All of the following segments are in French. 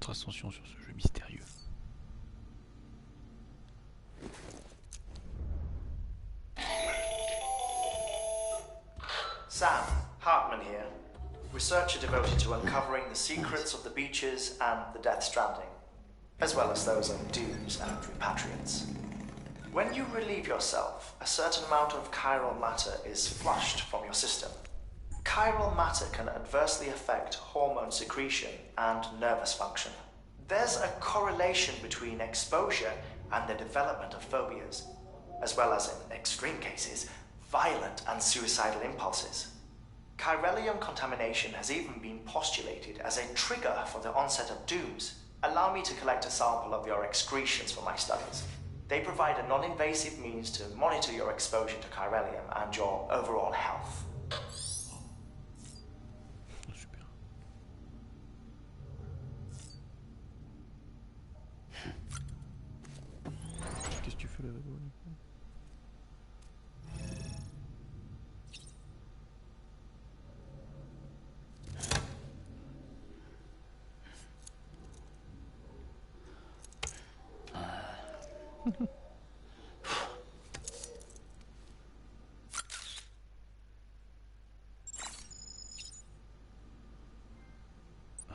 notre ascension sur ce jeu mystérieux. Sam, Hartman here, researcher devoted to uncovering the secrets of the beaches and the Death Stranding, as well as those of dooms and repatriants. When you relieve yourself, a certain amount of chiral matter is flushed from your system. Chiral matter can adversely affect hormone secretion and nervous function. There's a correlation between exposure and the development of phobias, as well as, in extreme cases, violent and suicidal impulses. Chiralium contamination has even been postulated as a trigger for the onset of dooms. Allow me to collect a sample of your excretions for my studies. They provide a non-invasive means to monitor your exposure to chiralium and your overall health. Super. Qu'est-ce que tu fais là-bas?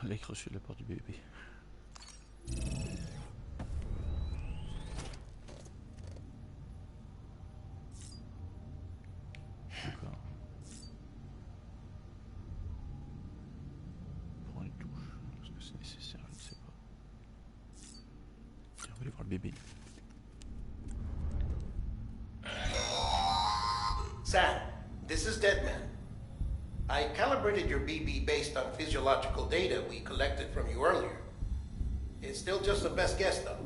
Elle est crochée de la porte du bébé. D'accord. Prends une douche. Est-ce que c'est nécessaire? Je ne sais pas. Tiens, on va aller voir le bébé. Sam, this is Deadman. I calibrated your BB based on physiological data we collected from you earlier. It's still just a best guess, though.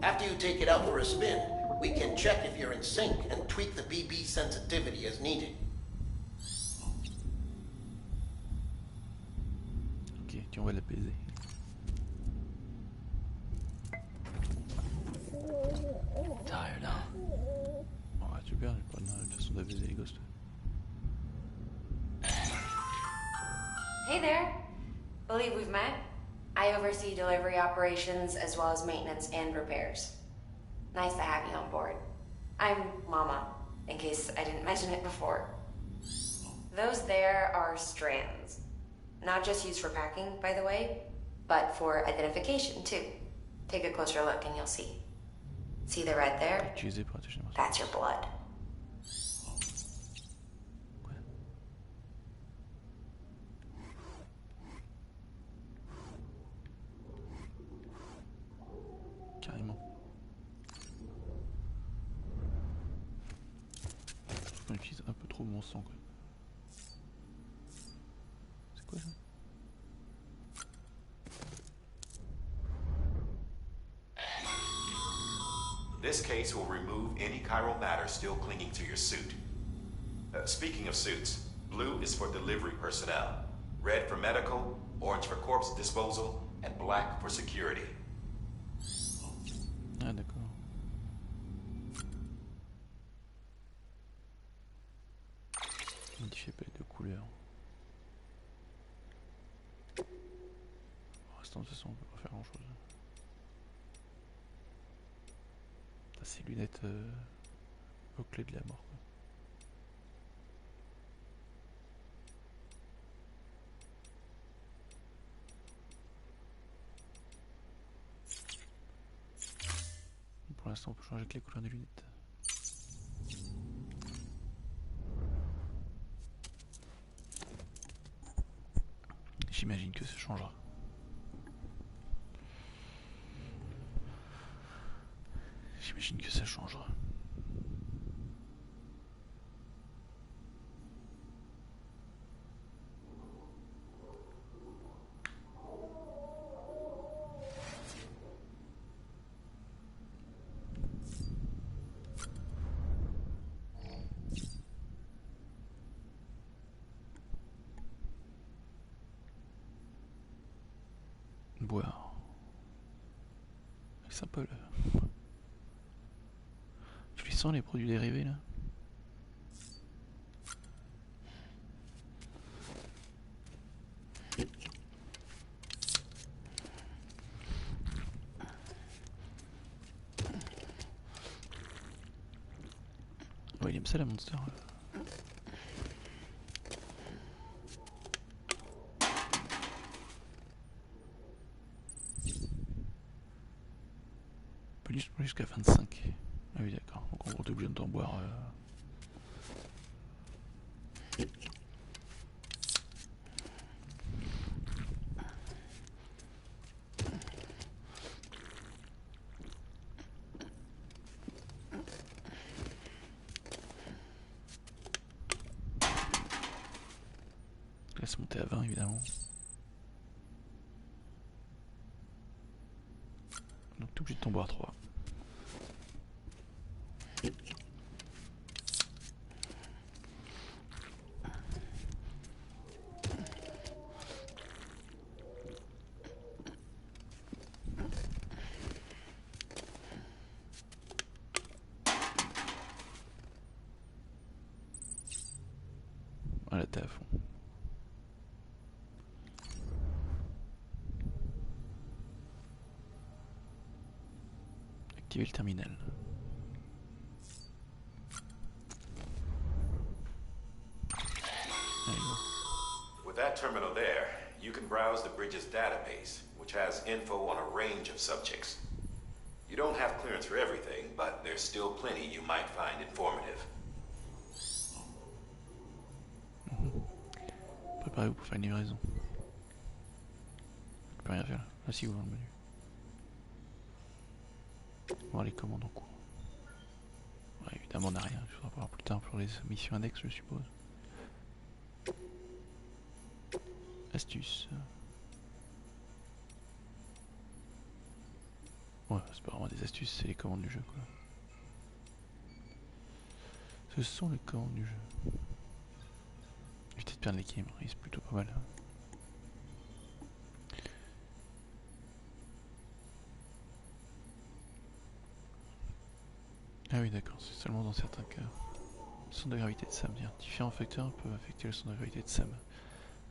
After you take it out for a spin, we can check if you're in sync and tweak the BB sensitivity as needed. Ok, tiens, on va l'apaiser. Tired, hein? Oh, super, j'ai pas de façon d'apaiser les gosses. Hey there. Believe we've met. I oversee delivery operations as well as maintenance and repairs. Nice to have you on board. I'm Mama, in case I didn't mention it before. Those there are strands. Not just used for packing, by the way, but for identification too. Take a closer look and you'll see. See the red there? Utiliser pour attacher les That's your blood. Carrément. On utilise un peu trop mon sang, quoi. C'est quoi ça? This case will remove any chiral matter still clinging to your suit. Speaking of suits, blue is for delivery personnel, red for medical, orange for corpse disposal, and black for security. Ah d'accord. Modifier palette de couleurs. Pour l'instant de toute façon on peut pas faire grand chose. Ces lunettes aux clés de la mort, quoi. Pour l'instant on peut changer que les couleurs des lunettes. J'imagine que ça changera. J'imagine que ça changera. Boire. C'est sympa là. Tu les sens les produits dérivés là? il aime ça la monster. Plus jusqu'à 25. Ah oui d'accord, donc en gros t'es obligé de t'en boire. Laisse monter à 20 évidemment. Donc t'es obligé de t'en boire 3. Voilà, t'es à fond. Activer le terminal. With that terminal there, you can browse the bridge's database, which has info on a range of subjects. You don't have clearance for everything, but there's still plenty you might find informative. Préparez-vous pour faire une livraison. Je peux rien faire là. Ah si, vous dans le menu. Voir les commandes en cours. Ouais, évidemment on n'a rien, il faudra voir plus tard pour les missions annexes je suppose. Astuce. Ouais, c'est pas vraiment des astuces, c'est les commandes du jeu quoi. Ce sont les commandes du jeu. Éviter de perdre l'équilibre, c'est plutôt pas mal. Ah oui d'accord, c'est seulement dans certains cas. Le centre de gravité de Sam. Différents facteurs peuvent affecter le centre de gravité de Sam.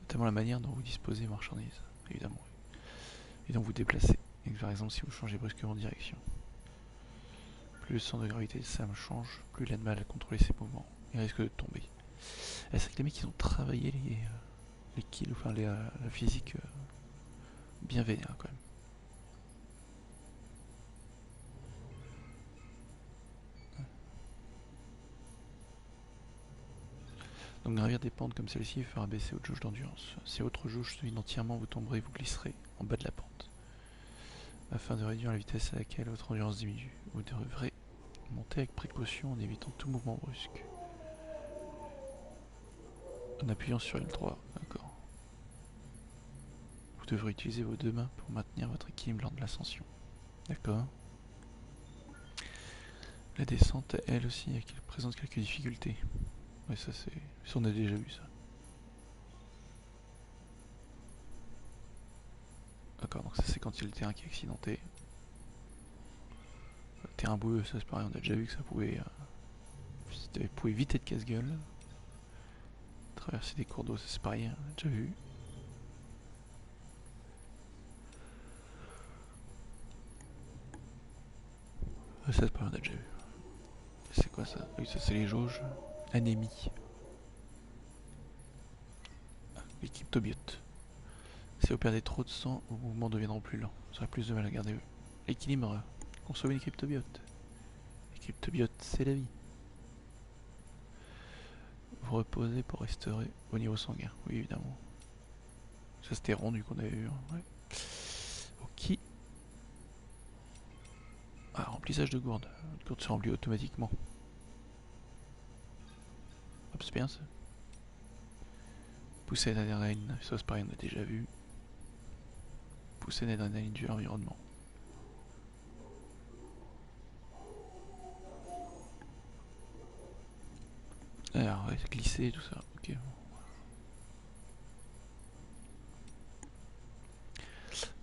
Notamment la manière dont vous disposez les marchandises, évidemment. Et dont vous déplacez. Et par exemple si vous changez brusquement de direction. Plus le centre de gravité de Sam change, plus il a de mal à contrôler ses mouvements. Il risque de tomber. Et c'est que les mecs ils ont travaillé les kills, enfin la physique bien vénère quand même. Donc gravir des pentes comme celle-ci fera baisser votre jauge d'endurance. Si votre jauge se vide entièrement, vous tomberez, vous glisserez en bas de la pente. Afin de réduire la vitesse à laquelle votre endurance diminue, vous devrez monter avec précaution en évitant tout mouvement brusque. En appuyant sur L3, d'accord. Vous devrez utiliser vos deux mains pour maintenir votre équilibre lors de l'ascension. D'accord. La descente, elle aussi, elle présente quelques difficultés. Ouais, ça c'est... Ça on a déjà vu ça. D'accord, donc ça c'est quand il y a le terrain qui est accidenté. Le terrain boueux, ça c'est pareil, on a déjà vu que ça pouvait... vous pouvez vite être casse-gueule. Traverser des cours d'eau, ça c'est pareil, on a déjà vu. Ça c'est pareil, on a déjà vu. C'est quoi ça? Oui, ça c'est les jauges. Anémie. Les cryptobiotes. Si vous perdez trop de sang, vos mouvements deviendront plus lents. Vous aurez plus de mal à garder l'équilibre. Consommez les cryptobiotes. Les cryptobiotes, c'est la vie. Vous reposez pour restaurer au niveau sanguin. Oui, évidemment. Ça c'était rendu qu'on avait vu. Ouais. Ok. Ah, remplissage de gourde. La gourde se remplit automatiquement. Hop, c'est bien ça. Poussée d'adrénaline, ça c'est pareil, on a déjà vu. Poussée d'adrénaline du environnement. Alors, ouais, glisser, tout ça, ok.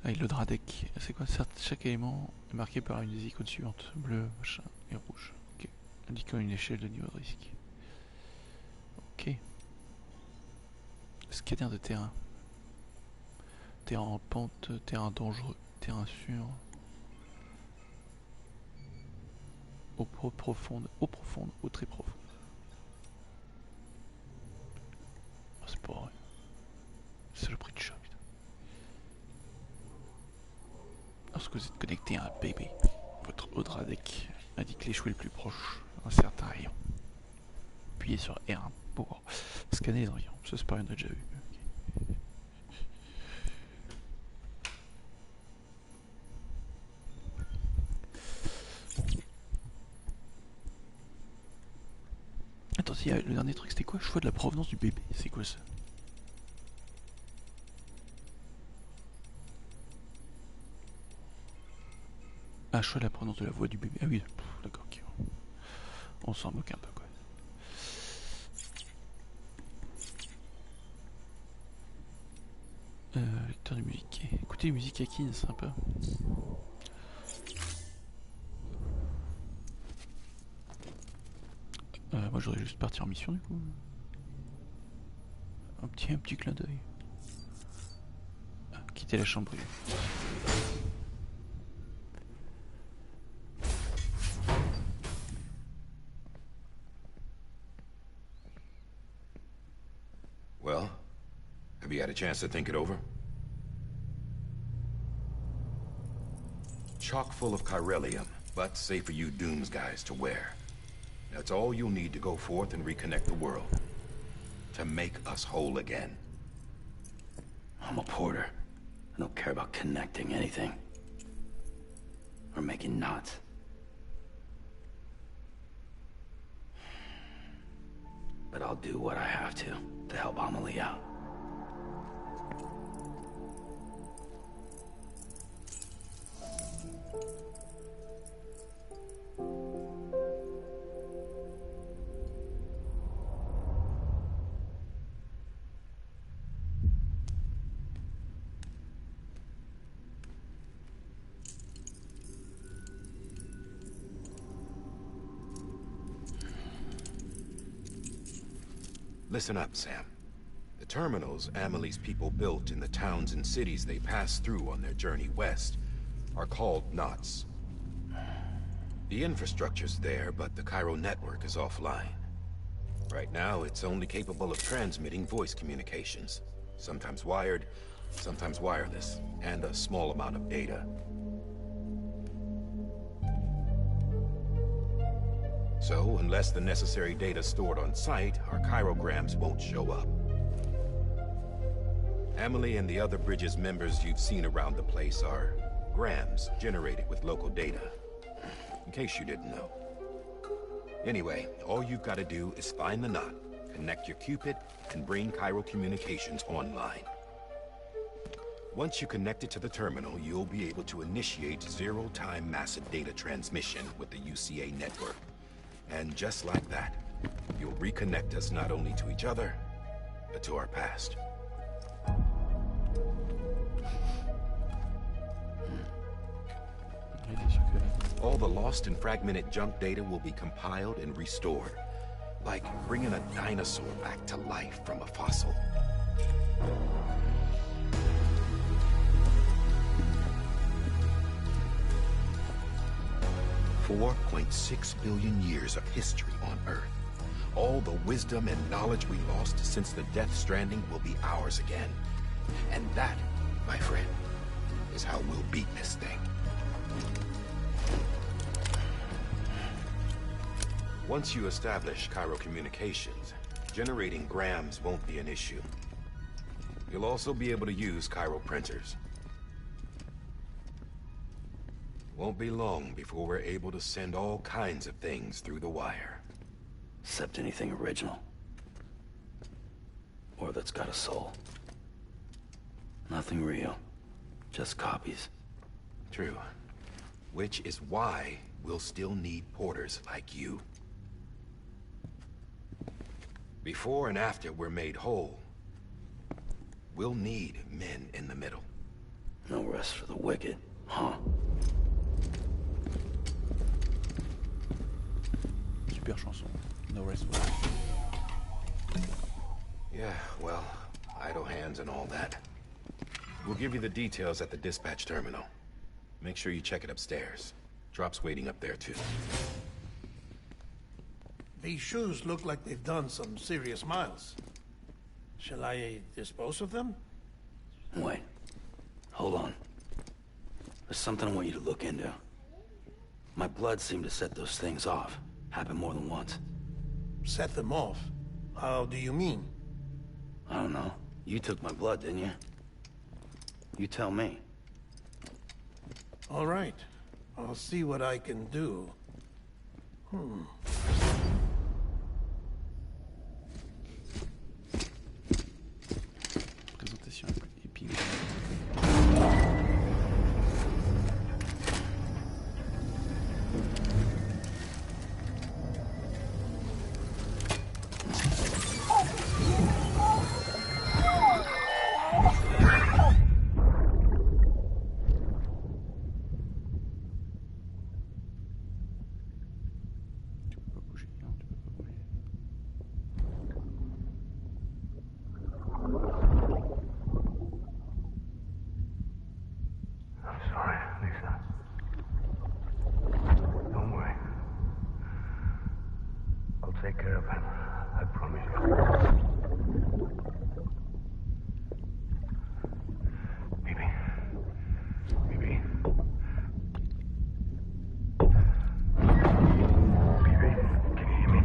Ah, le Dradec, c'est quoi? Chaque élément est marqué par une des icônes suivantes, bleu, machin et rouge. Ok, indiquant une échelle de niveau de risque. Ok. Scanner de terrain. Terrain en pente, terrain dangereux, terrain sûr. Eau profonde, eau très profonde. pas. Ouais. C'est le prix de chat, putain. Lorsque vous êtes connecté à un bébé, votre Audradec indique l'échoué le plus proche d'un certain rayon. Appuyez sur R1 pour scanner les environs. Ça, c'est pas rien, on a déjà vu. Okay. Attends, le dernier truc, c'était quoi? Choix de la provenance du bébé. C'est quoi ça? Ah, choix de la provenance de la voix du bébé. Ah oui, d'accord, ok. On s'en moque un peu, quoi. Lecteur de musique. Écoutez, musique acquise, c'est sympa. Moi, j'aurais juste parti en mission, du coup. Un petit clin d'œil. Ah, quitter la chambre brûlée. Well, have you had a chance to think it over? Chock full of chiralium, but safe for you Dooms guys to wear. That's all you'll need to go forth and reconnect the world. To make us whole again. I'm a porter. I don't care about connecting anything. Or making knots. But I'll do what I have to help Amelie out. Listen up, Sam. The terminals Amelie's people built in the towns and cities they passed through on their journey west are called knots. The infrastructure's there, but the Cairo network is offline. Right now, it's only capable of transmitting voice communications. Sometimes wired, sometimes wireless, and a small amount of data. So, unless the necessary data stored on site, our chirograms won't show up. Amelie and the other Bridges members you've seen around the place are grams generated with local data. In case you didn't know. Anyway, all you've got to do is find the knot, connect your Cupid, and bring Cairo communications online. Once you connect it to the terminal, you'll be able to initiate zero-time massive data transmission with the UCA network. And just like that, you'll reconnect us not only to each other, but to our past. All the lost and fragmented junk data will be compiled and restored, like bringing a dinosaur back to life from a fossil. 4.6 billion years of history on Earth. All the wisdom and knowledge we lost since the Death Stranding will be ours again. And that, my friend, is how we'll beat this thing. Once you establish Cairo communications, generating grams won't be an issue. You'll also be able to use Cairo printers. Won't be long before we're able to send all kinds of things through the wire. Except anything original. Or that's got a soul. Nothing real. Just copies. True. Which is why we'll still need porters like you. Before and after we're made whole, we'll need men in the middle. No rest for the wicked, huh? Super chanson. No rest for the wicked. Yeah, well, idle hands and all that. We'll give you the details at the dispatch terminal. Make sure you check it upstairs. Drop's waiting up there too. These shoes look like they've done some serious miles. Shall I dispose of them? Wait. Hold on. There's something I want you to look into. My blood seemed to set those things off. Happened more than once. Set them off? How do you mean? I don't know. You took my blood, didn't you? You tell me. All right. I'll see what I can do. Présentation la plus épique. Take care of him. I promise you. Baby. Baby. Baby, can you hear me?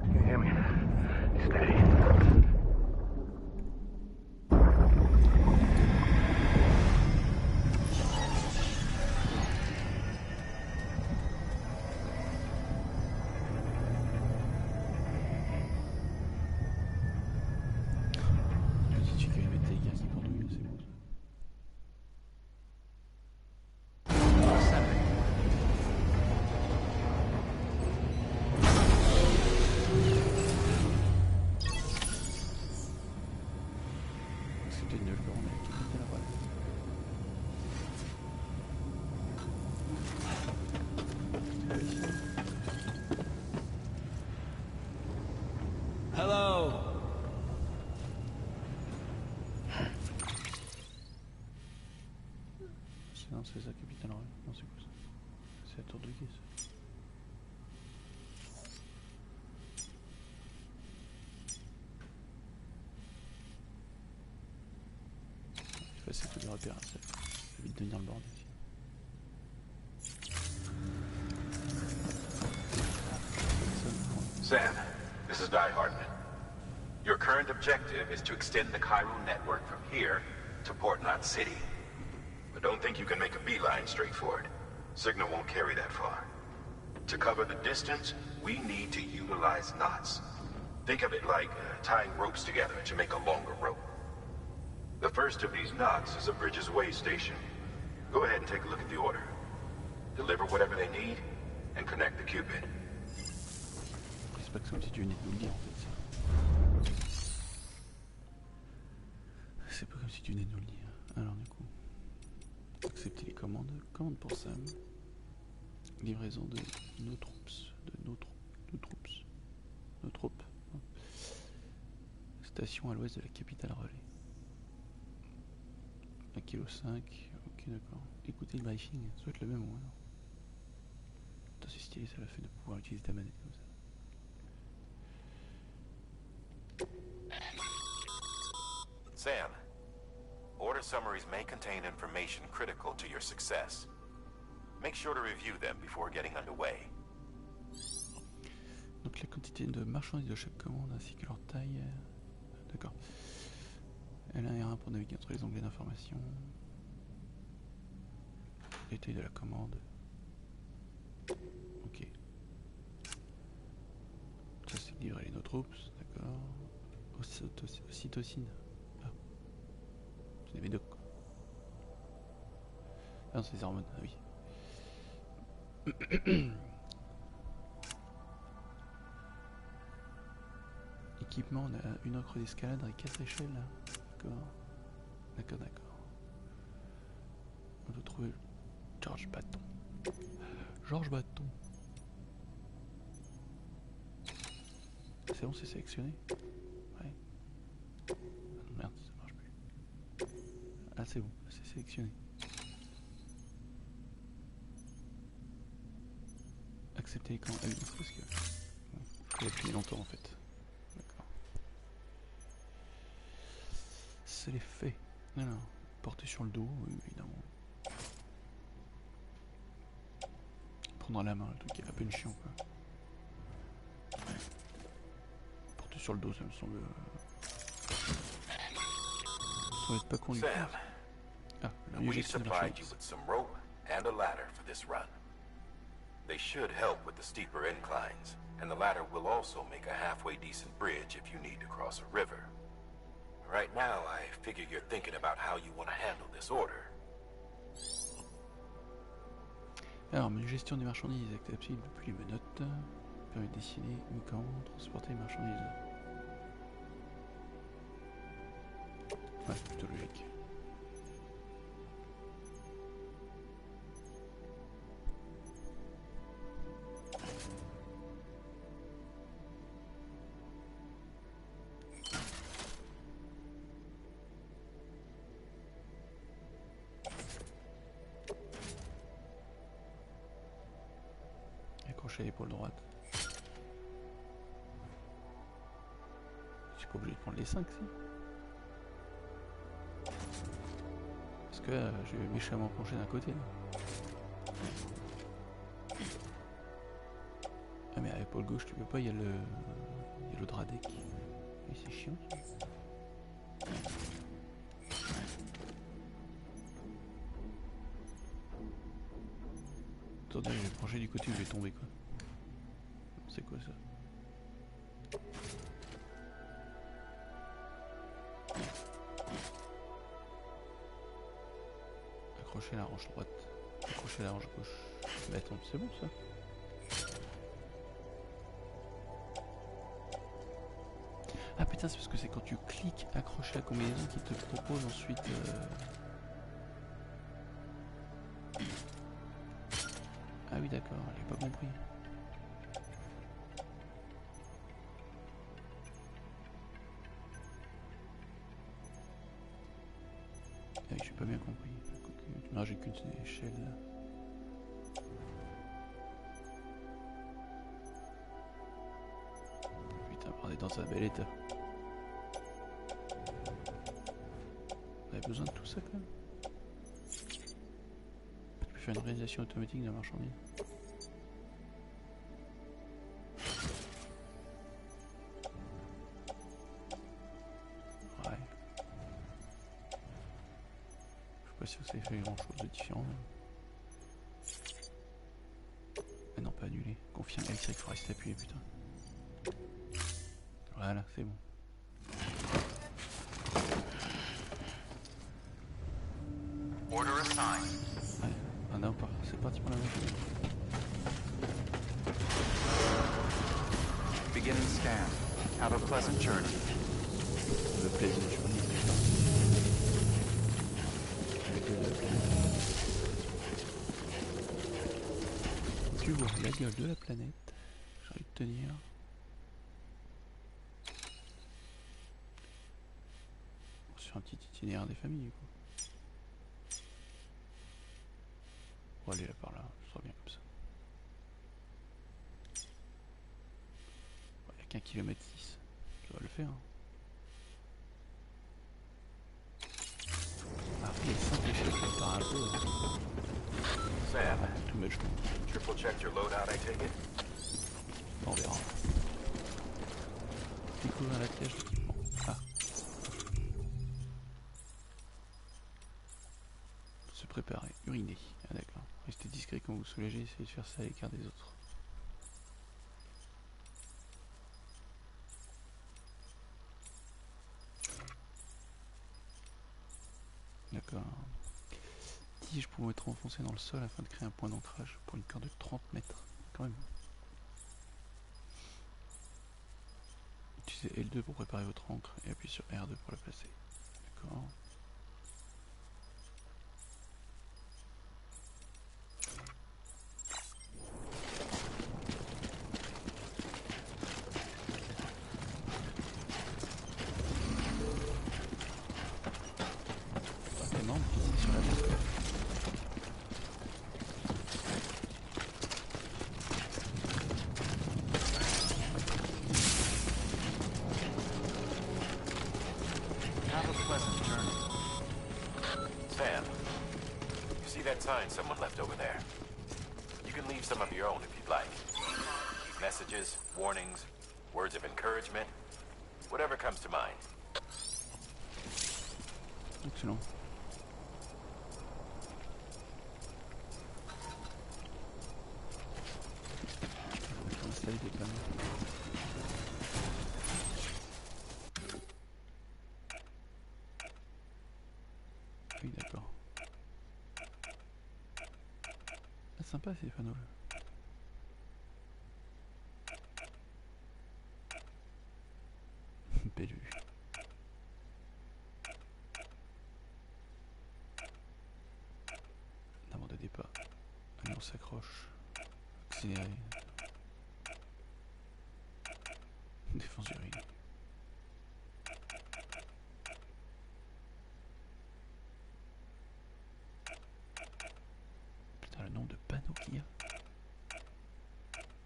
Can you hear me? Steady. Hello. Non, c'est ça, capitaine. Non, c'est quoi ça? C'est la tour de guet, ça. C'est tout des repères, ça va vite devenir le bordel ici. Sam, this is Die Hardman. Your current objective is to extend the Cairo network from here to Port Knot City. But don't think you can make a beeline straight for it. Signal won't carry that far. To cover the distance, we need to utilize knots. Think of it like tying ropes together to make a longer rope. The first of these knots is a Bridges Way station. Go ahead and take a look at the order. Deliver whatever they need, and connect the Cupid. C'est pas que comme si tu venais de nous le dire en fait. C'est pas comme si tu venais de nous le dire. Alors du coup, accepter les commandes. Commande pour Sam. Livraison de nos troupes. Nos troupes. Station à l'ouest de la capitale relais. 1,5 kg. Ok, d'accord. Écoutez le briefing, ça doit être le même ou alors. Putain, c'est stylé, ça l'a fait de pouvoir utiliser ta manette comme ça. Sam, order summaries may contain information critical to your success. Make sure to review them before getting underway. Donc la quantité de marchandises de chaque commande ainsi que leur taille. D'accord. Elle a un R1 pour naviguer entre les onglets d'information. Détail de la commande. Ok. Ça c'est livrer nos troupes, d'accord. Ocytocine. Ah. C'est des médocs quoi. Ah non, c'est des hormones, ah oui. Équipement, on a une encre d'escalade avec 4 échelles là. D'accord. On doit trouver George Bâton. C'est bon, c'est sélectionné. Ouais. Ah, merde, ça marche plus. Ah c'est bon, c'est sélectionné. Accepter les commandes. Ah oui, parce que... il a pris longtemps en fait. c'est les faits. Alors, porter sur le dos, oui, évidemment. Prendre la main, le truc est à peine chiant quoi. Porter sur le dos, ça me semble. Ça va être pas conduit. Ah, We supplied you with some rope and a ladder for this run. They should help with the steeper inclines, and the ladder will also make a halfway decent bridge if you need to cross a river. Right now, I figure you're thinking about how you want to handle this order. Alors, menu gestion des marchandises active depuis les menottes. Permet de dessiner uniquement transporter les marchandises. Ouais, plutôt logique. Accrocher à l'épaule droite. Je suis pas obligé de prendre les 5 si. Parce que là, je vais méchamment pencher d'un côté. Là. Ah mais à l'épaule gauche tu peux pas, il y a le drap deck. Mais c'est chiant ça. Attendez, je vais pencher du côté où je vais tomber quoi. C'est quoi ça? Accrocher la hanche droite, accrocher la hanche gauche. Mais attends, c'est bon ça? Ah putain, c'est parce que c'est quand tu cliques accrocher la combinaison qui te propose ensuite... Ah oui d'accord, j'ai pas compris. Ah oui, j'ai pas bien compris. Non, j'ai qu'une échelle là. Putain, on est dans un bel état. On avait besoin de tout ça quand même. Tu peux faire une réalisation automatique d'un marchandise. Ouais. Je suis pas sûr que ça ait fait grand chose de différent. Ah non, pas annulé. Confirme avec ça qu'il faut rester appuyé, putain. Voilà, c'est bon. Order assigned. Ouais, ah non, pas. C'est parti pour la machine. Begin and scan. Have a pleasant journey. Le pleasant journey. Tu vois la gueule de la planète. J'ai envie de tenir. Sur un petit itinéraire des familles quoi. On va aller là par là, ce sera bien comme ça. Il n'y a qu'un kilomètre 6, ça va le faire. Hein. Après les simples échecs par un peu. Sam, Tout met le chemin. triple checked your loadout, I take it? On verra. Découvrir la piège d'équipement. Ah. Se préparer, uriner. Ah d'accord. Restez discret quand vous soulagez, essayez de faire ça à l'écart des autres. D'accord. Tige pouvant être enfoncé dans le sol afin de créer un point d'ancrage pour une corde de 30 mètres. Quand même. Utilisez L2 pour préparer votre encre et appuyez sur R2 pour la placer. D'accord. Énorme, sur la tête. Have a pleasant journey. that sign someone left over there? You can leave some of your own if you'd like. Messages, warnings, words of encouragement, whatever comes to mind. Excellent. Installer des panneaux. Oui, d'accord. Ah, sympa ces panneaux là. Belle vue. N'abandonnez pas. Allez, on s'accroche. Accélérer. Défense du ring. Putain, le nombre de panneaux qu'il y a.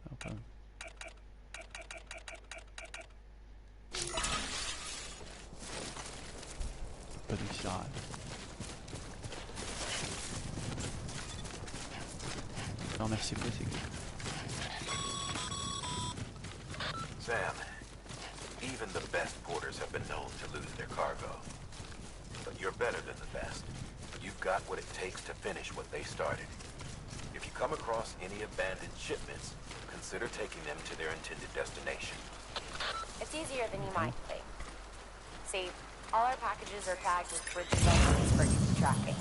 Alors, quand même. Pas de tirade. Non, merci pas, c'est cool. Sam, even the best porters have been known to lose their cargo. But you're better than the best. You've got what it takes to finish what they started. If you come across any abandoned shipments, consider taking them to their intended destination. It's easier than you might think. See, all our packages are tagged with bridge devices for easy tracking.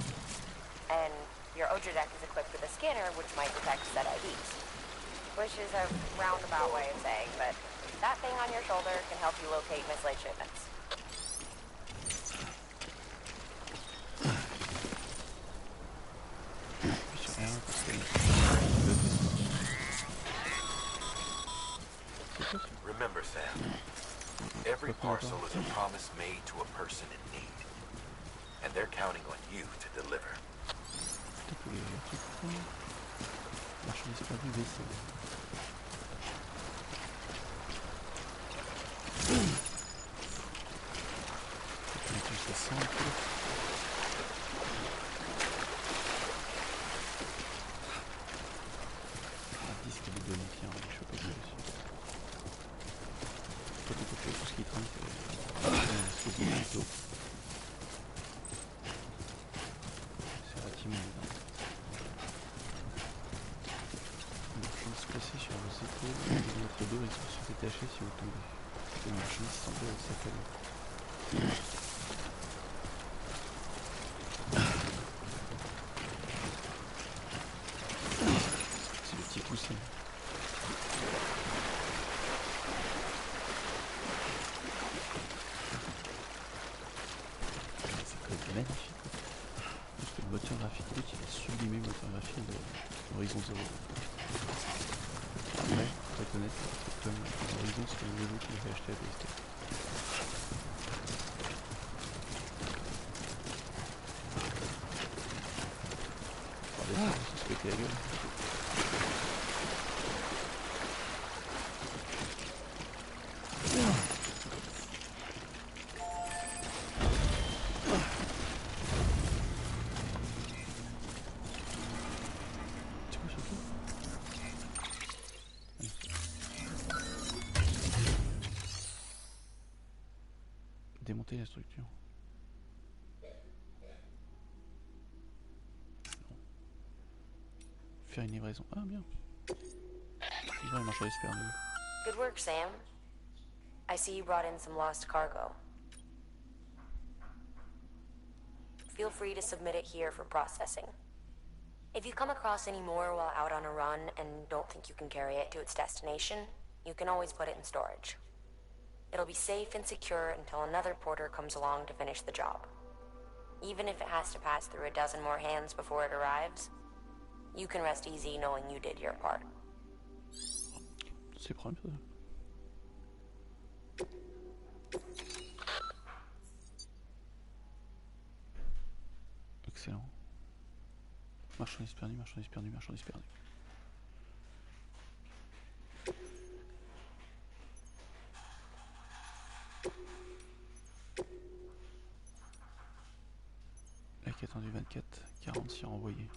And your Odra deck is equipped with a scanner which might detect set IDs. Which is a roundabout way of saying, but that thing on your shoulder can help you locate mislaid shipments. Remember, Sam, every parcel is a promise made to a person in need. And they're counting on you to deliver. Marchandise perdue, vaisseau. Ça sent un peu. Un disque de bonifiant, je sais pas bien dessus. Toi, tu peux faire tout ce qui traîne, c'est du bateau. C'est relativement évident. Une marchandise placée sur vos épaules et de votre dos et se détacher si vous tombez. Une marchandise semble s'affaler. C'est le petit poussin. Ça peut être magnifique. Parce que le moteur graphique brut, il a sublimé le moteur graphique de Horizon 0. Après, pour être honnête, comme Horizon, c'est le jeu que j'ai acheté à PlayStation. Se péter la gueule. Tu vois surtout démonter la structure. Faire une livraison. Ah bien. Livrer une marchandise perdue. Good work, Sam. I see you brought in some lost cargo. Feel free to submit it here for processing. If you come across any more while out on a run and don't think you can carry it to its destination, you can always put it in storage. It'll be safe and secure until another porter comes along to finish the job. Even if it has to pass through a dozen more hands before it arrives, you can rest easy knowing you did your part. C'est problème ça. Excellent. Marchandise perdue, marchandise perdue, marchandise perdue. Lac attendu 24, 46 renvoyés.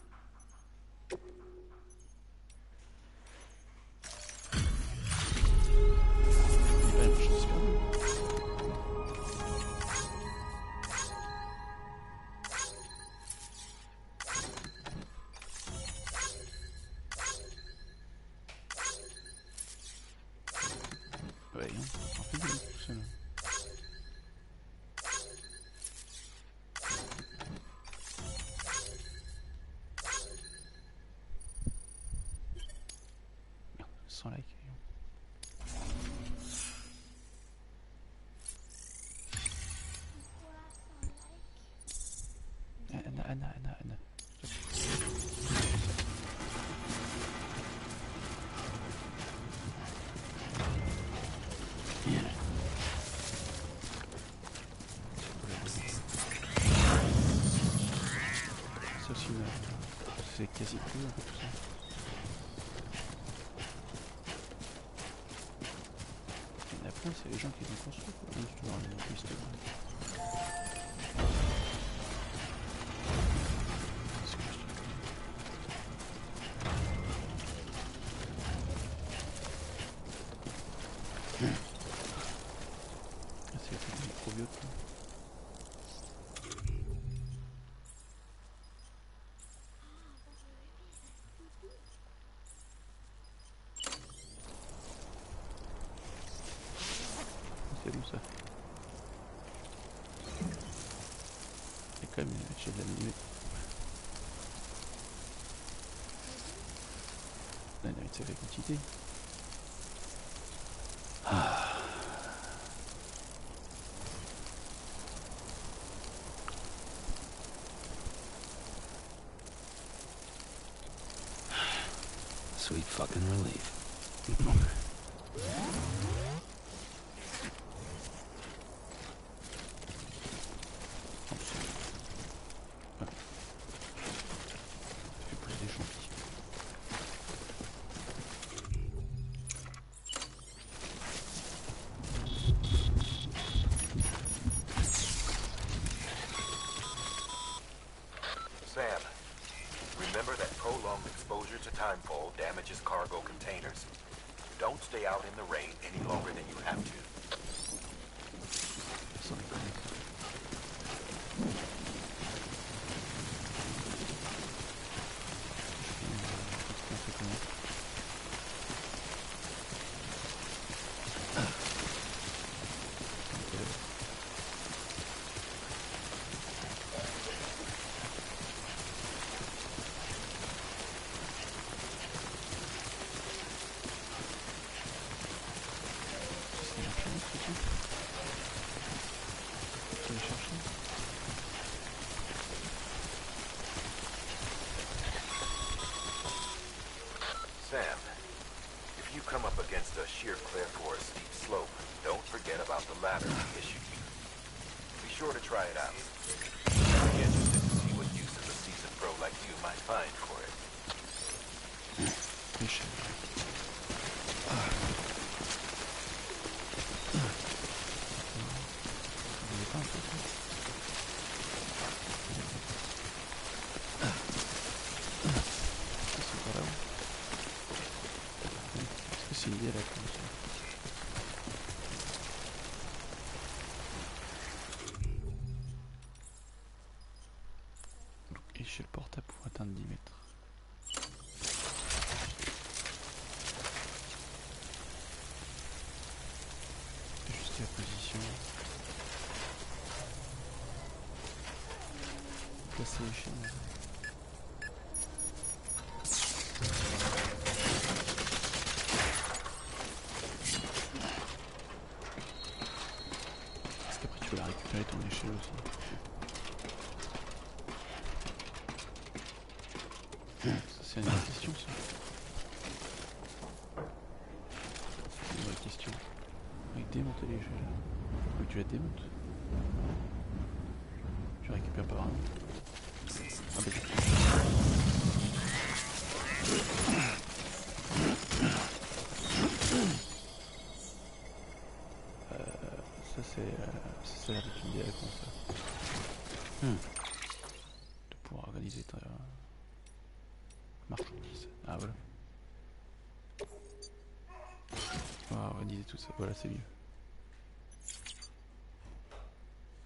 surveille, hein. Un peu de tout seul. Merde, sans like. Anna. Ça aussi, c'est quasi plus un peu tout ça. Et après, c'est les gens qui ont construit, quoi. Donc, tu vois, une piste. C'est où ça? Il y a quand même j'ai de la minute. La navette c'est la quantité. Sweet fucking relief. Sam, remember that prolonged exposure to timefall damages cargo containers. Don't stay out in the rain any longer than you have to. Sam, if you come up against a sheer cliff or a steep slope, don't forget about the ladder we issued you. Be sure to try it out. I'd be interested to see what uses a seasoned pro like you might find for it. C'est lié à la console. Échelle portable pour atteindre 10 mètres. Ajuster la position. Placer l'échelle. Tu peux la récupérer ton échelle aussi. Ça c'est une vraie question ça. C'est une vraie question. Avec démonter l'échelle. Faut que tu la démontes. Tu récupères pas vraiment. Ah bah ça a l'air d'être une idée comme ça. De pouvoir organiser ta marchandise. Ah voilà. On va organiser tout ça. Voilà, c'est mieux.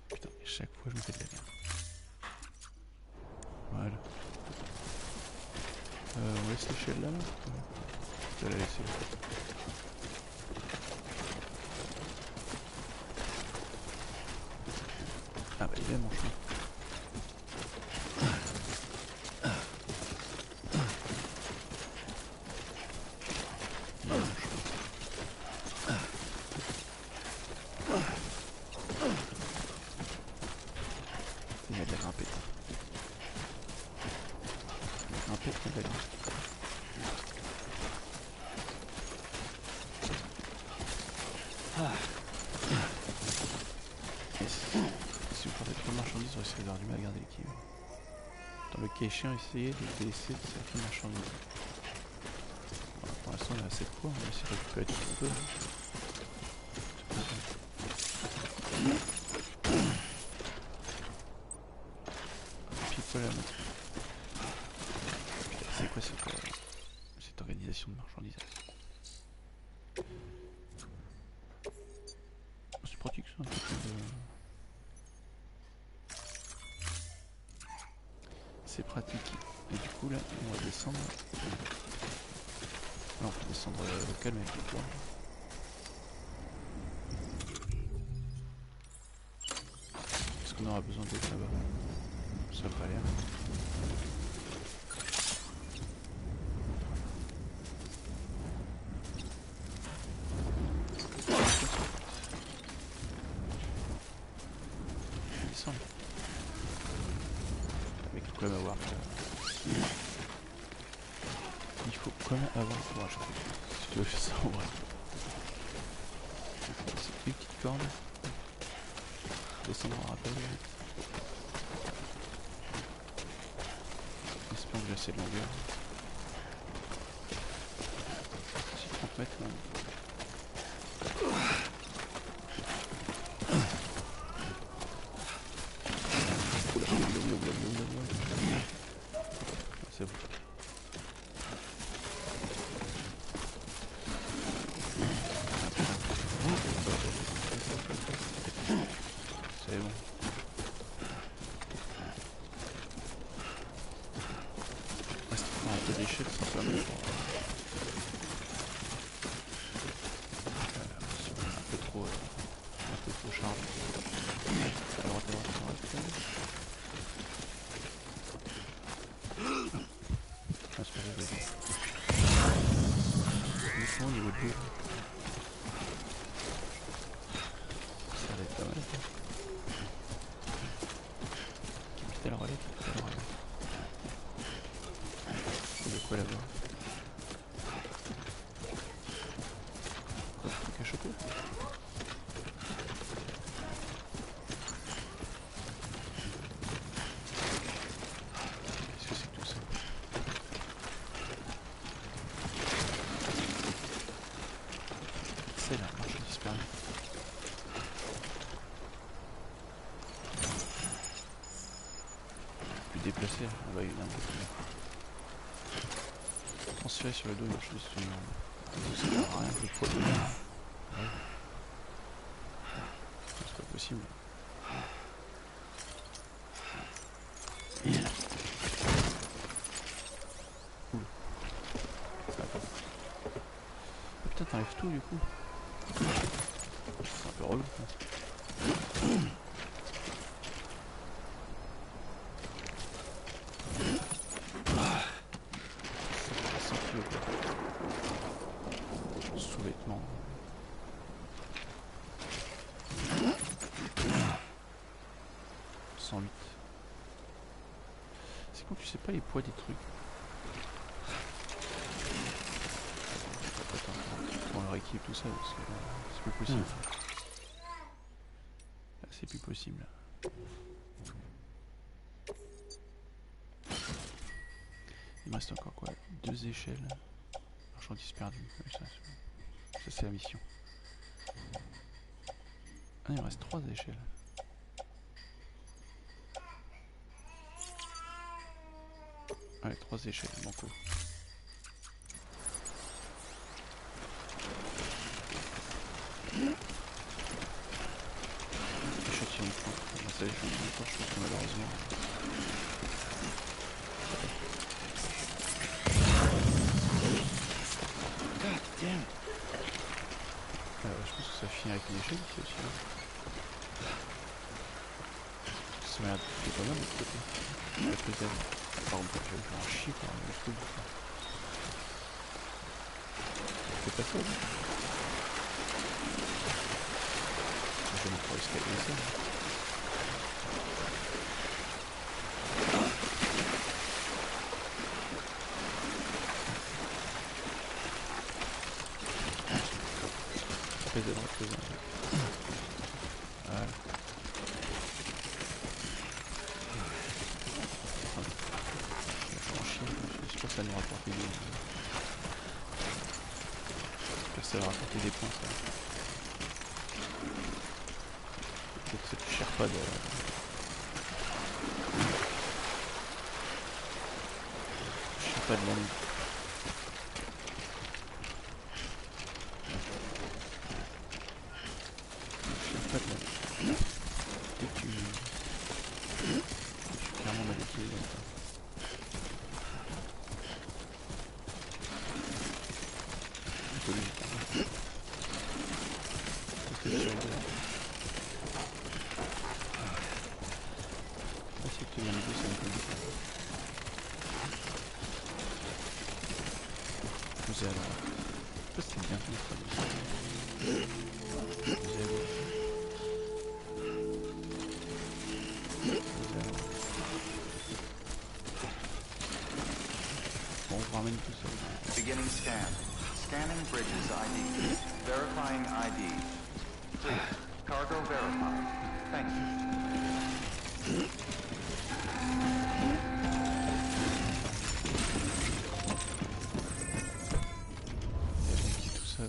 Putain, chaque fois je me fais de la merde. Voilà. On laisse l'échelle là. Je vais la laisser là. de la grimpette. La grimpette, mais de la grimpette. Et si vous portez trop de marchandises, vous risquez d'avoir du mal à garder l'équilibre. Dans le cas échéant, essayez de délaisser certaines marchandises. Voilà, pour l'instant, on a assez de poids, on va essayer de récupérer tout ce qu'on peut. C'est quoi cette organisation de marchandisation? C'est pratique ça, un petit peu de... C'est pratique. Et du coup là, on va descendre. Non, on peut descendre au calme avec le poids. Est-ce qu'on aura besoin d'être là-bas? Ça n'a pas l'air. Mais il faut quand même avoir... Il faut quand même avoir le courage. Si tu veux faire ça en vrai. C'est une petite corde. Descendre en rappel. Espérons que j'ai assez de longueur. Si 30 mètres là. C'est bon. C'est bon. Reste un peu d'échelle, ça peut aller. Un peu trop chargé. À droite, à droite. Ah, c'est pas vrai. Au niveau de l'eau. Ça va être pas mal. Capitaine relais, capitaine relais. Il y a de quoi là-bas? Quoi, un truc à choper? Qu'est-ce que c'est que tout ça? C'est la marche disparue. Plus déplacer, on va y aller un peu plus. Transférer sur le dos une marchandise tout le monde. Ça sert à rien, le poids de l'air. Ouais. C'est pas possible. Cool. Ça va pas. Oh, putain, t'enlèves tout du coup. C'est un peu relou. Sous-vêtements. C'est quand tu sais pas les poids des trucs. Attends, on leur équipe tout ça parce que c'est plus possible. Là, c'est plus possible. Il me reste encore quoi? 2 échelles. Marchandise perdue. Ça c'est la mission. Ah, il me reste 3 échelles. Allez, 3 échelles, banco. Échantillon de points. Ça, échantillon de points, je pense que malheureusement. God damn. Je pense que ça finit avec une échelle ici aussi. Ça m'a l'air de pas mal de l'autre côté. La peselle. Par contre, je vais faire un chier par le truc. C'est pas ça, là. Je vais me faire escalader ça. de droite les uns. Voilà. Je suis sûr que ça nous rapporter des... J'espère que ça va rapporter des points ça. Peut-être que ça ne cherche pas de... Je cherche pas de l'ennemi. Je cherche pas de l'ennemi. Dès que tu... Je suis clairement mal utilisé comme ça. Beginning scan. Scanning bridges ID. Verifying ID. Please. Cargo verified. Thank you. Tout ça.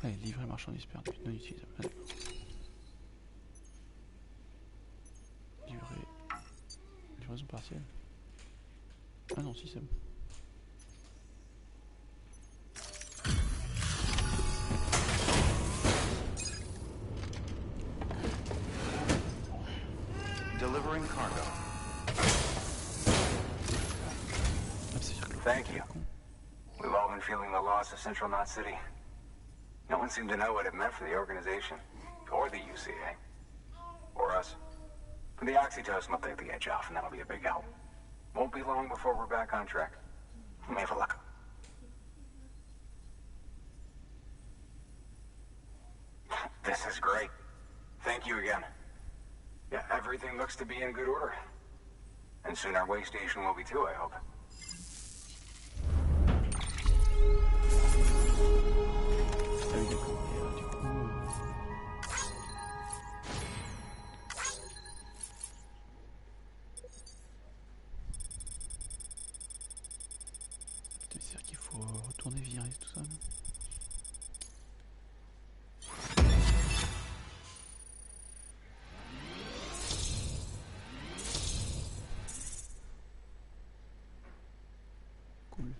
Allez, livrer marchandises perdues, non utilisables. Ah, livrer. Livraison partielle. Ah non, si c'est bon. Delivering cargo. Thank you. We've all been feeling the loss of Central Knot City. No one seemed to know what it meant for the organization, or the UCA, or us. But the oxytocin will take the edge off, and that'll be a big help. Won't be long before we're back on track. We may have a look. This is great. Thank you again. Yeah, everything looks to be in good order. And soon our way station will be too, I hope. Ah oui, d'accord. Et du coup... C'est-à-dire qu'il faut retourner virer tout ça, non? Cool.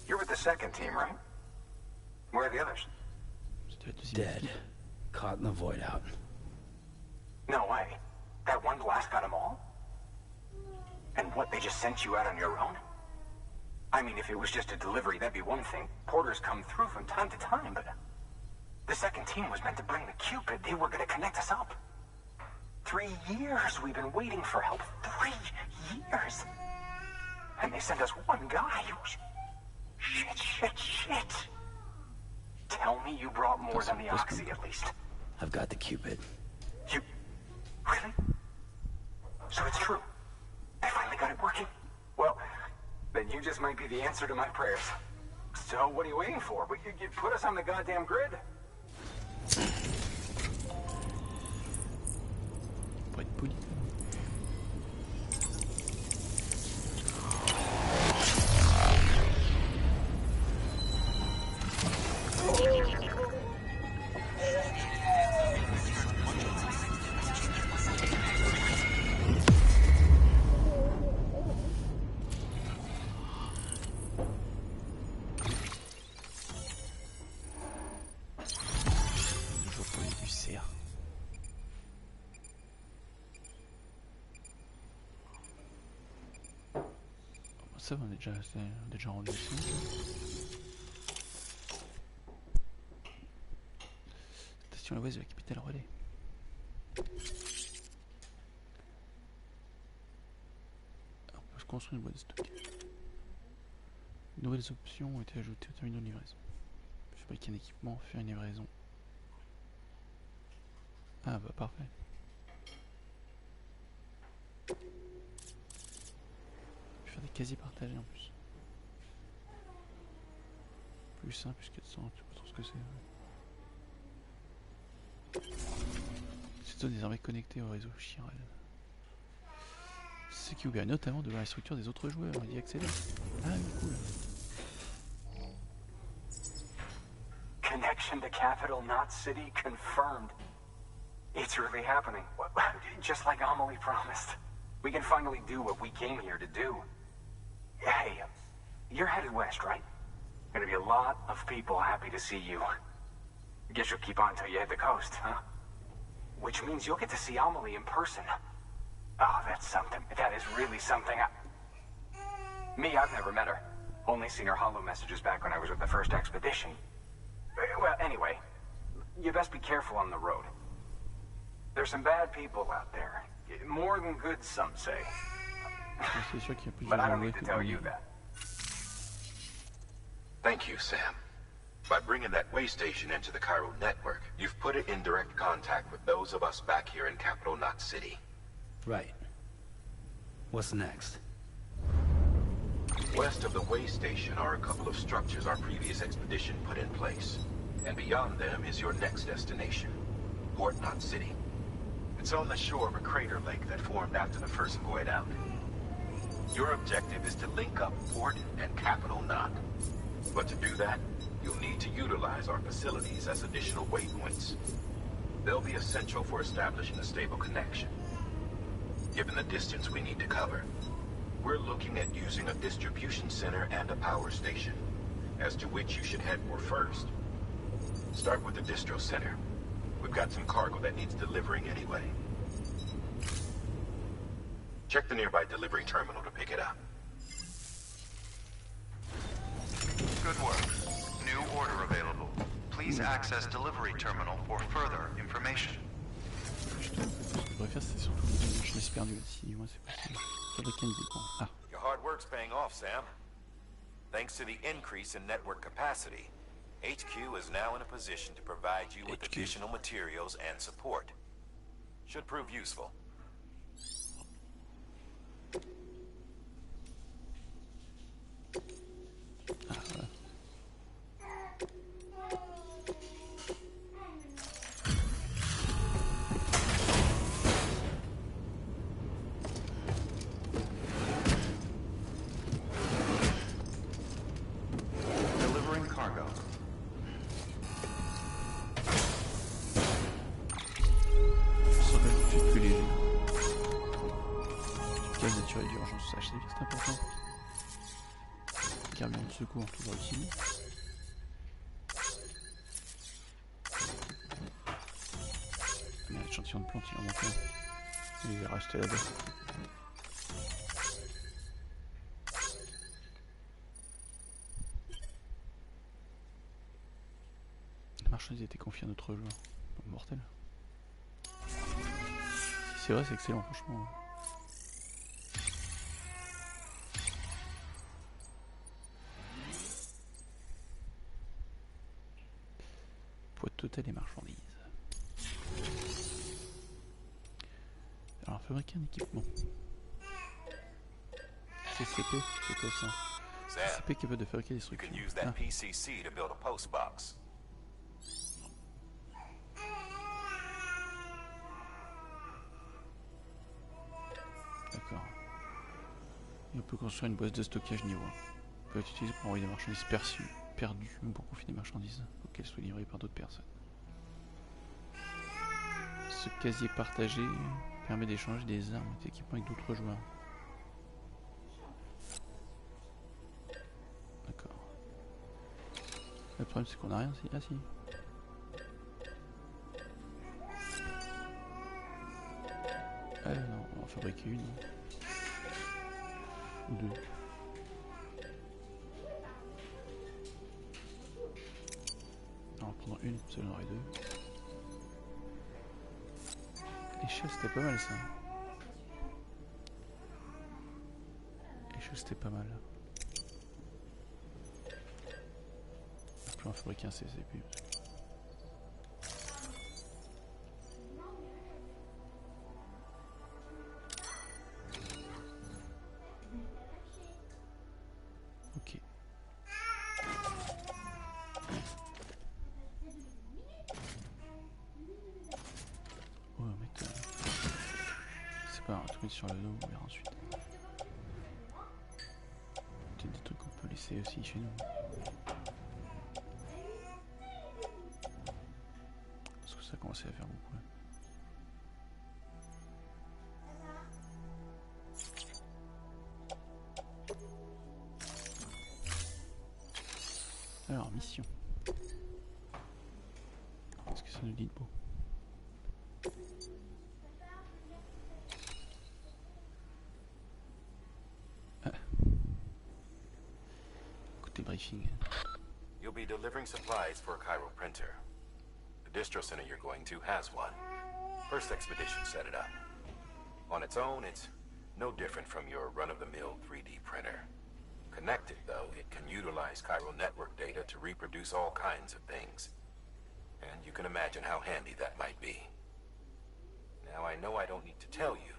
You're with the second team, right? Where are the others? Dead. Caught in the void out. No way. That one blast got them all? And what, they just sent you out on your own? I mean, if it was just a delivery, that'd be one thing. Porters come through from time to time, but... The second team was meant to bring the Cupid. They were gonna connect us up. 3 years we've been waiting for help. 3 years! And they sent us one guy. Shit. Tell me you brought more than the oxy, at least. I've got the Cupid. You... Really? So it's true. They finally got it working? Well, then you just might be the answer to my prayers. So what are you waiting for? You put us on the goddamn grid. Pour être poli. Ça, on est déjà rendu ici. Station à l'ouest de la capitale relais. On peut construire une boîte de stockage. De nouvelles options ont été ajoutées au terminal de livraison. Fabriquer un équipement, faire une livraison. Ah bah parfait. Faire des quasi partagés en plus. Plus 1, plus 400, je sais pas trop ce que c'est. C'est désormais connecté au réseau chiral. Ce qui ouvre notamment de voir la structure des autres joueurs et d'y accéder. Ah oui, cool. Connection to capital, not city, confirmed. It's really happening. Just like Amelie promised. We can finally do what we came here to do. Hey, you're headed west, right? Gonna be a lot of people happy to see you. Guess you'll keep on till you hit the coast, huh? Which means you'll get to see Amelie in person. Oh, that's something. That is really something. Me, I've never met her. Only seen her holo messages back when I was with the first expedition. Well, anyway, you best be careful on the road. There's some bad people out there. More than good, some say. But I don't need to tell you that. Thank you, Sam. By bringing that way station into the Cairo network, you've put it in direct contact with those of us back here in Capital Knot City. Right. What's next? West of the way station are a couple of structures our previous expedition put in place. And beyond them is your next destination, Port Knot City. It's on the shore of a crater lake that formed after the first void out. Your objective is to link up Port and Capital Knot. But to do that, you'll need to utilize our facilities as additional waypoints. They'll be essential for establishing a stable connection. Given the distance we need to cover, we're looking at using a distribution center and a power station, as to which you should head for first. Start with the distro center. We've got some cargo that needs delivering anyway. Check the nearby delivery terminal to pick it up. Good work. New order available. Please access delivery terminal for further information. Ce que je devrais faire, c'est surtout je me suis perdu aussi. Moi, c'est possible. Fabriquer un équipement. Ah. Your hard work's paying off, Sam. Thanks to the increase in network capacity, HQ is now in a position to provide you with additional materials and support. Should prove useful. Ah, voilà. Delivering cargo. Ça va être plus léger. Gaz naturel d'urgence, ça je sais que c'est important. Carburant de secours, toujours utile. Un échantillon de plantes, il en manque un. Il va rester là-bas. La marchandise a été confiée à notre joueur. Mortel. Si c'est vrai, c'est excellent, franchement. Poids total et marchandises. Alors, fabriquer un équipement. CCP, c'est quoi ça? CCP capable de fabriquer des You structures. can use that PCC to build a post box. D'accord. Et on peut construire une boîte de stockage niveau 1. On peut être utilisé pour envoyer des marchandises perdues ou pour confier des marchandises pour qu'elles soient livrées par d'autres personnes. Ce casier partagé permet d'échanger des armes et des équipements avec d'autres joueurs. D'accord. Le problème c'est qu'on n'a rien ici. Ah si. Ah non, on va en fabriquer une. Ou deux. On va en prendre une, ça en aurait deux. Les choses c'était pas mal ça. Les choses c'était pas mal. falloir fabriquer un CCP. Ok. On va mettre... c'est pas un truc sur le dos, on verra ensuite. Peut-être des trucs qu'on peut laisser aussi chez nous. Parce que ça a commencé à faire beaucoup là. Alors, mission. Qu'est-ce que ça nous dit de beau? Ah. Côté briefing. You'll be delivering supplies for a Cairo printer. The distro center you're going to has one. First expedition set it up. On its own, it's no different from your run-of-the-mill 3D printer. Connected, though, it can utilize Cairo network data to reproduce all kinds of things. And you can imagine how handy that might be. Now, I know I don't need to tell you,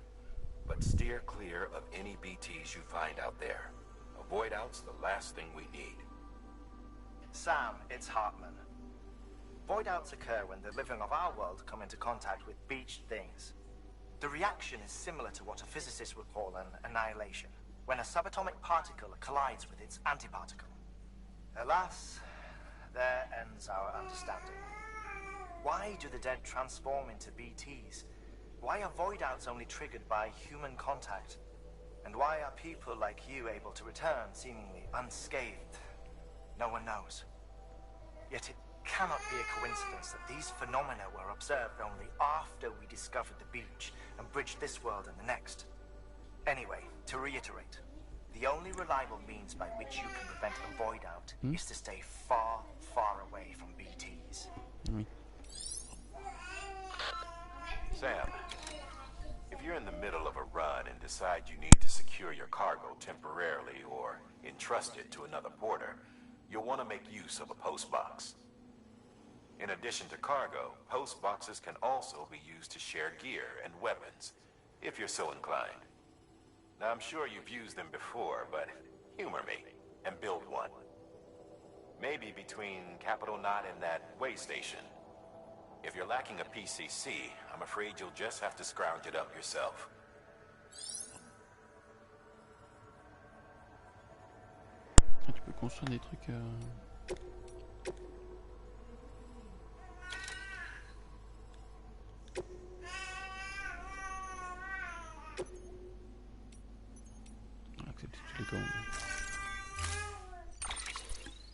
but steer clear of any BTs you find out there. Avoid out's the last thing we need. Sam, it's Hartman. Void outs occur when the living of our world come into contact with beached things. The reaction is similar to what a physicist would call an annihilation, when a subatomic particle collides with its antiparticle. Alas, there ends our understanding. Why do the dead transform into BTs? Why are void outs only triggered by human contact? And why are people like you able to return seemingly unscathed? No one knows. Yet it cannot be a coincidence that these phenomena were observed only after we discovered the beach and bridged this world and the next. Anyway, to reiterate, the only reliable means by which you can prevent a void out is to stay far, far away from BTs. Sam, if you're in the middle of a run and decide you need to secure your cargo temporarily or entrust it to another porter, you'll want to make use of a post box. In addition to cargo, post boxes can also be used to share gear and weapons, if you're so inclined. Now, I'm sure you've used them before, but humor me and build one. Maybe between Capital Knot and that way station. If you're lacking a PCC, I'm afraid you'll just have to scrounge it up yourself. Tu peux construire des trucs... accepter toutes les commandes.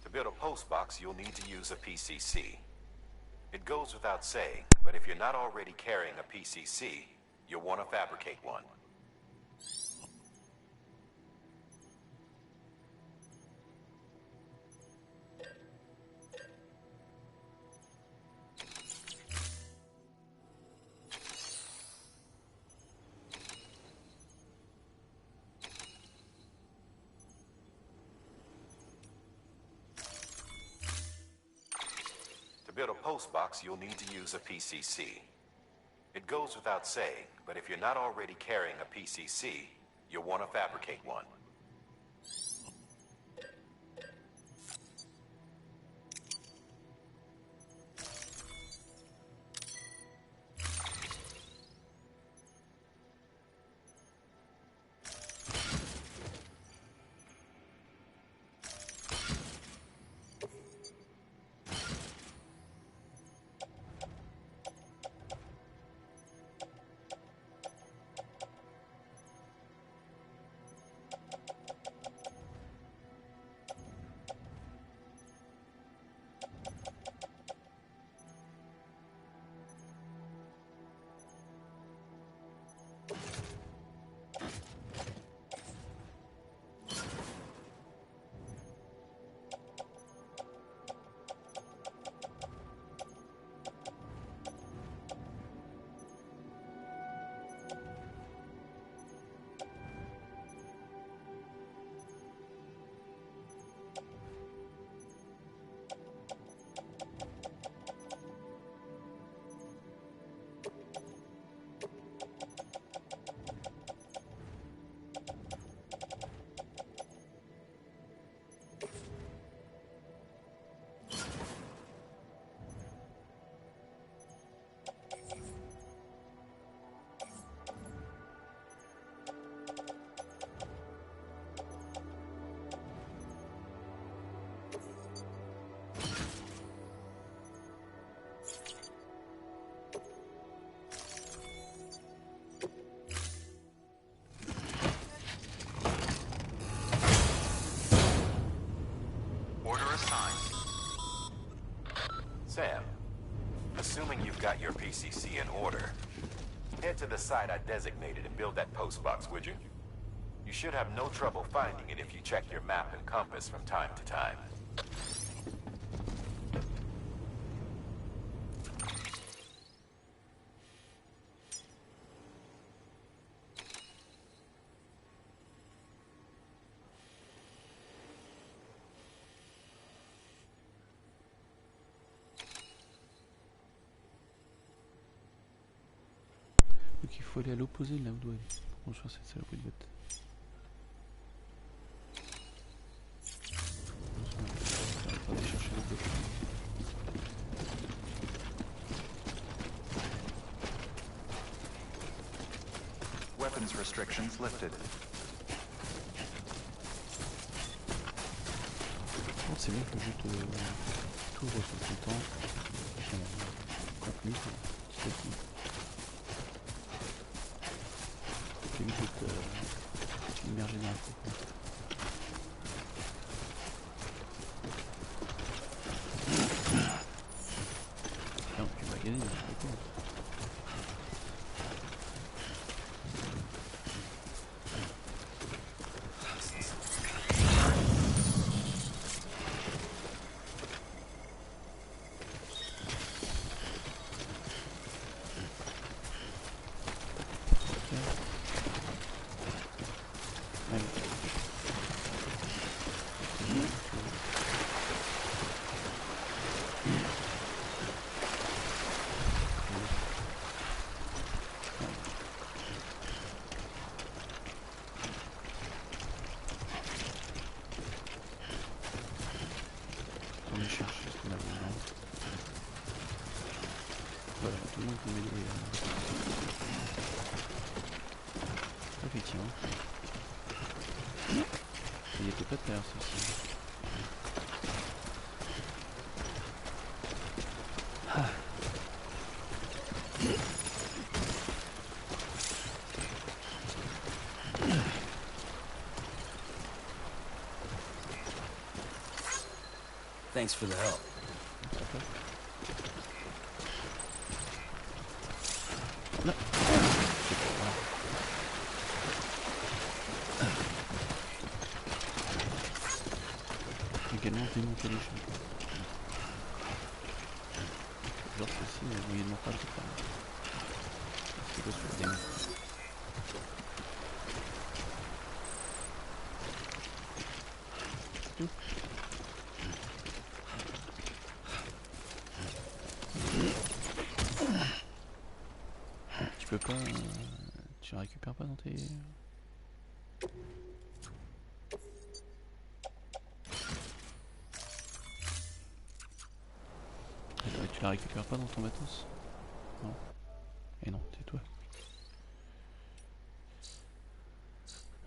To build a post box, you'll need to use a PCC. It goes without saying, but if you're not already carrying a PCC, you'll want to fabricate one. To build a post box, you'll need to use a PCC. It goes without saying, but if you're not already carrying a PCC, you'll want to fabricate one. got your PCC in order, head to the site I designated and build that postbox, would you? You should have no trouble finding it if you check your map and compass from time to time. Donc il faut aller à l'opposé de là où doit aller pour construire cette saloperie de boîte. On va aller chercher un peu. Weapons restrictions lifted. C'est bien que le jeu t'ouvre sur ton temps, son contenu, petit à petit. Tu évite d'être immergé dans la coupe. Non, tu vas gagner, c'est pas. Effectivement. Il était pas derrière ceci. Ah. Thanks for the help. Non. Également démonter les champs. Genre ceci, mais moyennement pas le faire. C'est quoi sur le démon? Tu peux pas... tu récupères pas dans tes... Tu la récupères pas dans ton matos? Non. Et non, tais-toi.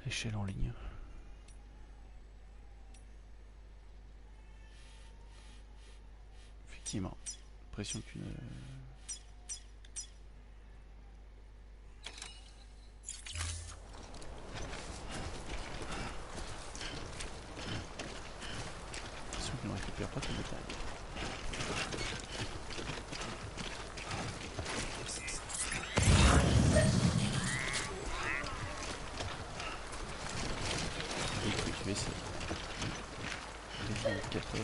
Échelle en ligne. Effectivement. Pression qu'une... Pression qu'elle ne récupère pas ton détail. Je vais essayer. Indicateur.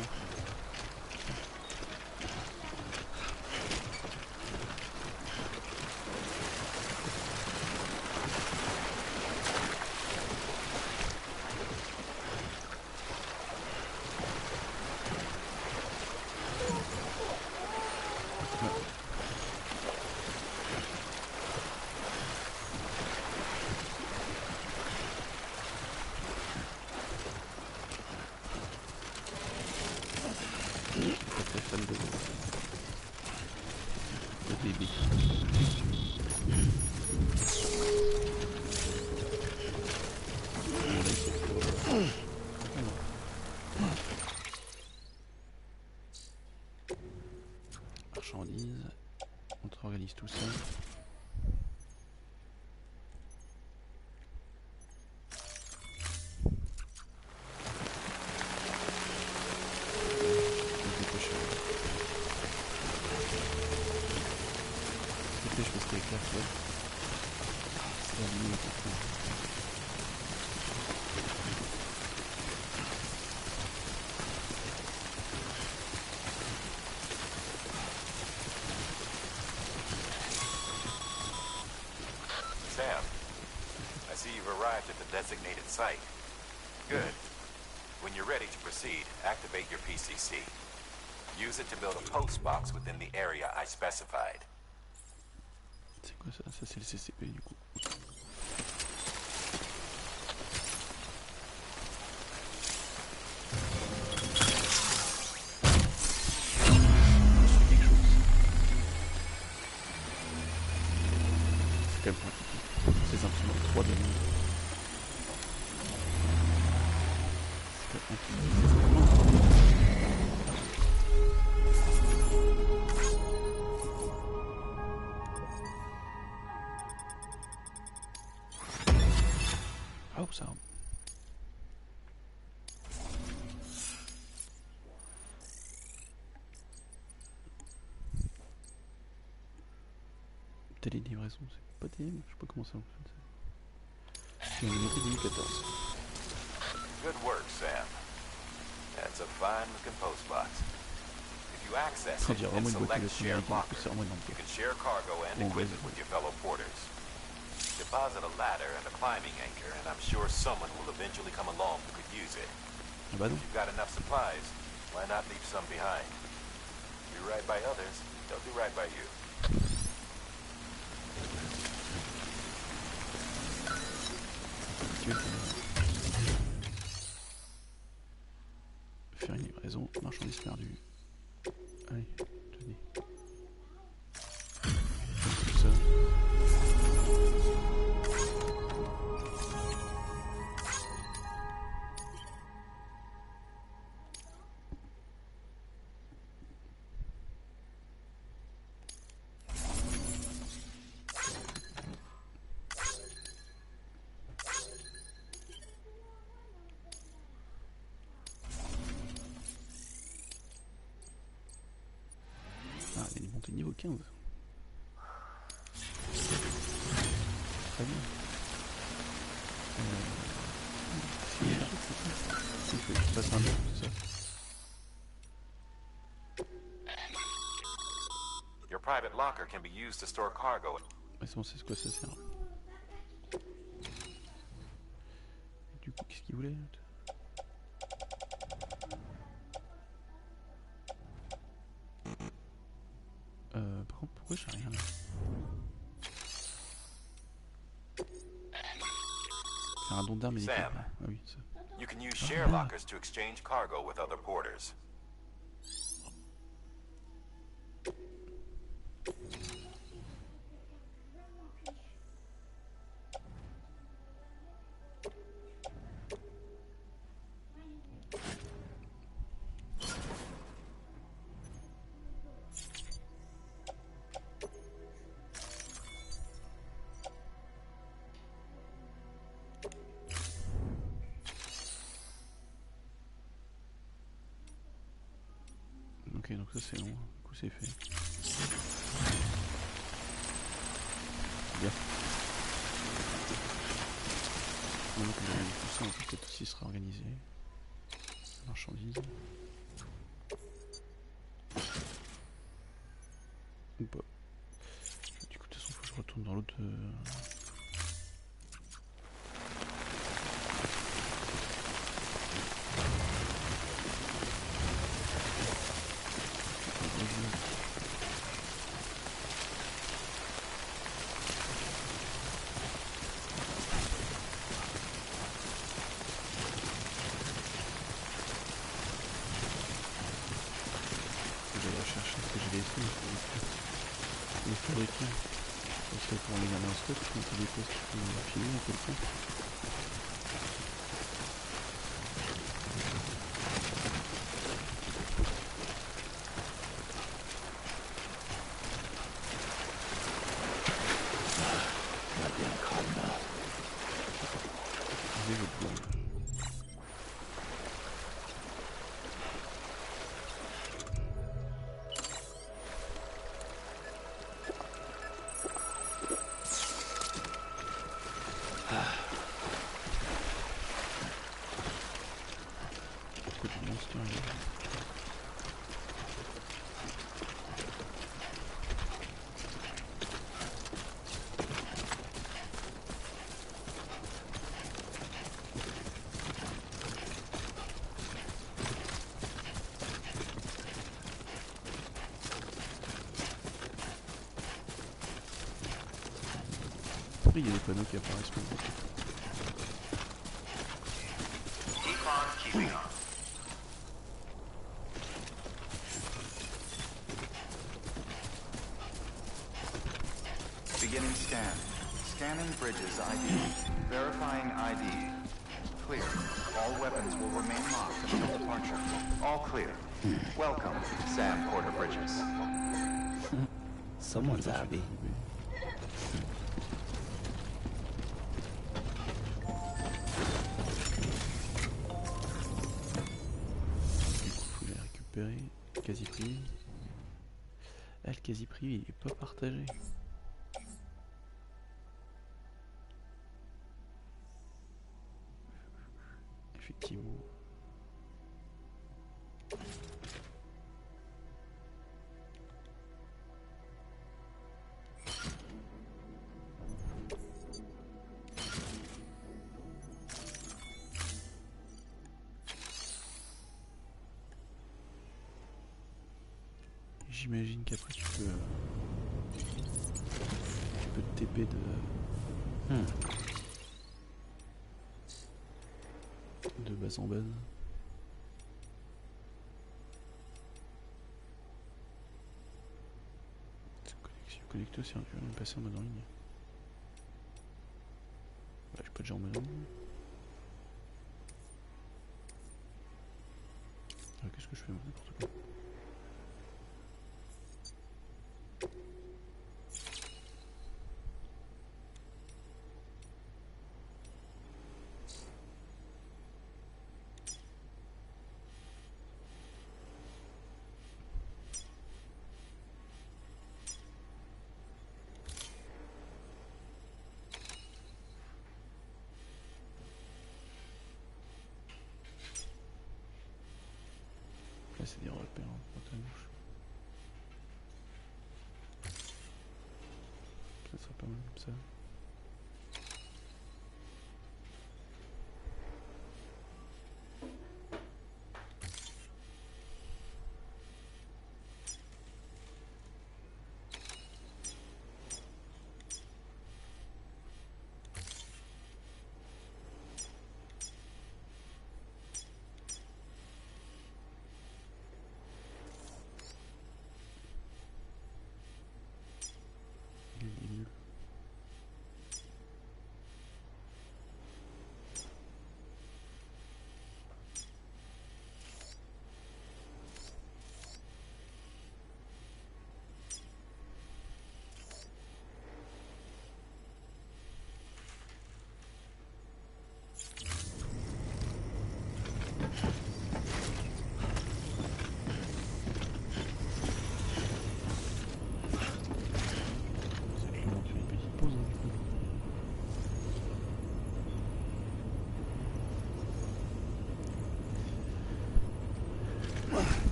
dispatch at the designated site. Good. When you're ready to proceed, activate your PCC. Use it to build a post box within the area I specified. C'est quoi ça? Ça c'est le CCP du coup. C'est quand même pratique. Ces imprimantes 3D. C'est quand même oh ça. Télé livraison, c'est pas terrible, je sais pas comment ça fonctionne. C'est une montée 2014. Good work, Sam. That's a fine-looking post box. If you access it and select share locker, you can share cargo and equipment with your fellow porters. Deposit a ladder and a climbing anchor, and I'm sure someone will eventually come along who could use it. Ah bah non. If you've got enough supplies, why not leave some behind? Do right by others, they'll do right by you. Faire une livraison, marchandise perdue. Allez, tenez. Tout ça. Ah, elle est montée niveau 15. Très bien. Il faut qu'il passe un jour, c'est ça. Your private locker can be used to store cargo. Mais c'est bon, c'est quoi ça sert. Du coup, qu'est-ce qu'il voulait? Par contre, pourquoi j'ai rien là? Faire un don d'armes et d'équipement. Ah oui, ça. You can use share lockers to exchange cargo with other porters. Ok, donc ça c'est long, du coup c'est fait. Bien. Maintenant qu'on a réalisé tout ça, on peut peut-être aussi se réorganiser. Marchandises. Ou pas. Du coup, de toute façon, faut que je retourne dans l'autre. Les fabricants, parce que pour les gamins en stock, quand tu déposes, tu peux filer à quelqu'un. Oui, il y a des panneaux qui apparaissent maintenant. Keep on keeping on. Beginning scan. Scanning bridges ID. Verifying ID. Clear. All weapons will remain locked until departure. All clear. Welcome, Sam Porter Bridges. Someone's happy. Faut les récupérer. Quasi privé. Ah, le quasi privé il est pas partagé. Effectivement. J'imagine qu'après tu peux te TP de base en base. Connecter aussi, tu vas même passer en mode en ligne. Bah, j'ai pas déjà en mode en ligne. Qu'est-ce que je fais n'importe quoi. Là c'est des repères à droite à gauche. Ça sera pas mal comme ça.